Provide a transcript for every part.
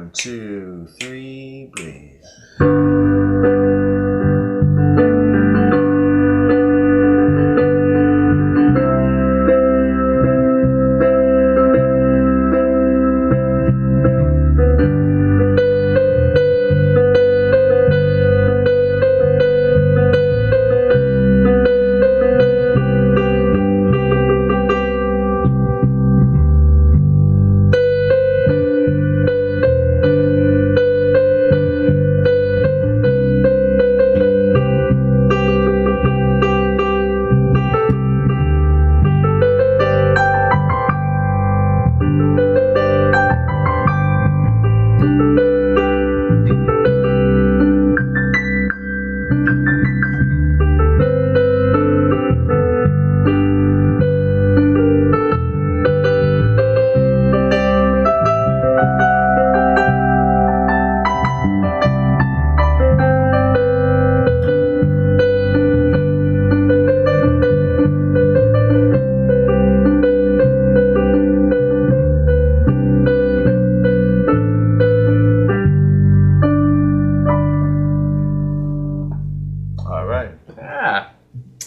1, 2, 3, breathe.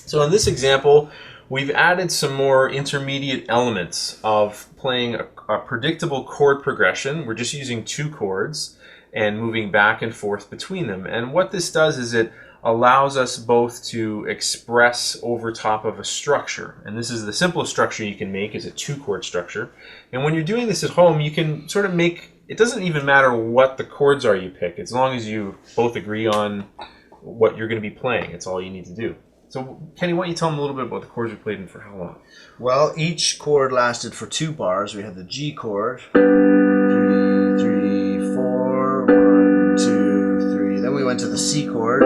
So in this example, we've added some more intermediate elements of playing a predictable chord progression. We're just using 2 chords and moving back and forth between them. And what this does is it allows us both to express over top of a structure. And this is the simplest structure you can make, is a 2-chord structure. And when you're doing this at home, you can sort of make, it doesn't even matter what the chords are you pick, as long as you both agree on what you're going to be playing. It's all you need to do. So, Kenny, why don't you tell them a little bit about the chords we played and for how long? Well, each chord lasted for 2 bars. We had the G chord, 3, 3, 4, 1, 2, 3. Then we went to the C chord,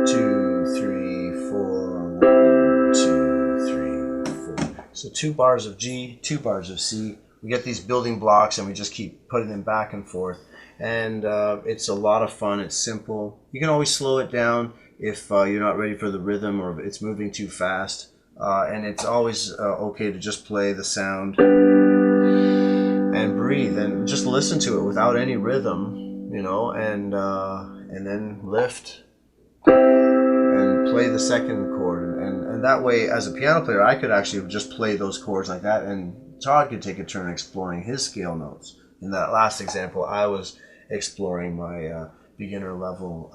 2, 3, 4, 1, 2, 3, 4. So 2 bars of G, 2 bars of C. We get these building blocks and we just keep putting them back and forth. And it's a lot of fun. It's simple. You can always slow it down if you're not ready for the rhythm or if it's moving too fast. And it's always okay to just play the sound and breathe and just listen to it without any rhythm, you know, and then lift and play the second chord. And that way, as a piano player, I could actually just play those chords like that, and Todd could take a turn exploring his scale notes. In that last example, I was exploring my beginner level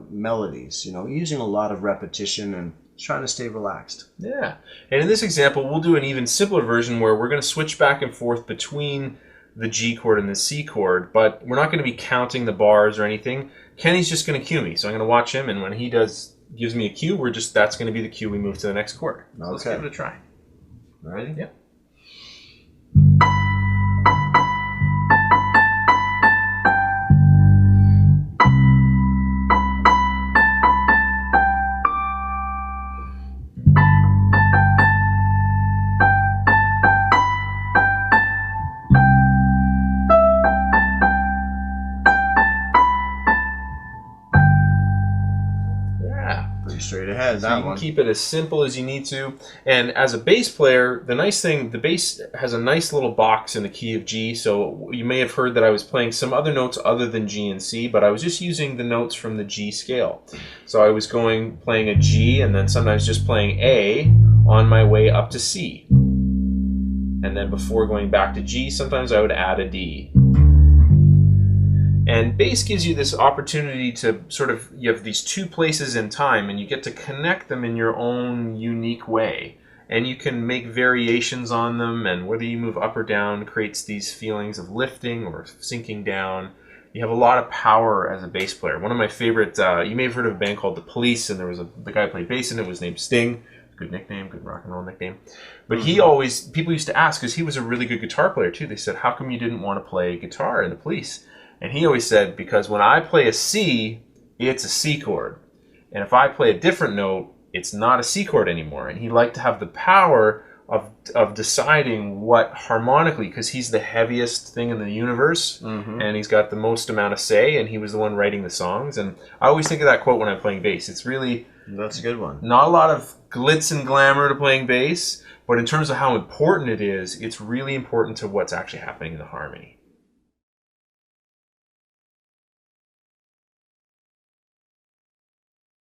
melodies, you know, using a lot of repetition and trying to stay relaxed. Yeah. And in this example, we'll do an even simpler version where we're going to switch back and forth between the G chord and the C chord, but we're not going to be counting the bars or anything. Kenny's just going to cue me. So I'm going to watch him, and when he gives me a cue, that's going to be the cue we move to the next chord. So let's give it a try. Ready? Yep. Straight ahead. So you can keep it as simple as you need to. And as a bass player, the nice thing, the bass has a nice little box in the key of G. So you may have heard that I was playing some other notes other than G and C, but I was just using the notes from the G scale. So I was playing a G and then sometimes just playing A on my way up to C. And then before going back to G, sometimes I would add a D. And bass gives you this opportunity to you have these 2 places in time and you get to connect them in your own unique way. And you can make variations on them, and whether you move up or down creates these feelings of lifting or sinking down. You have a lot of power as a bass player. One of my favorite, you may have heard of a band called The Police, and there was the guy who played bass in it was named Sting. Good nickname, good rock and roll nickname. But people used to ask, because he was a really good guitar player too, they said, how come you didn't want to play guitar in The Police? And he always said, because when I play a C, it's a C chord. And if I play a different note, it's not a C chord anymore. And he liked to have the power of deciding what harmonically, because he's the heaviest thing in the universe, and he's got the most amount of say, and he was the one writing the songs. And I always think of that quote when I'm playing bass. It's really... That's a good one. Not a lot of glitz and glamour to playing bass, but in terms of how important it is, it's really important to what's actually happening in the harmony.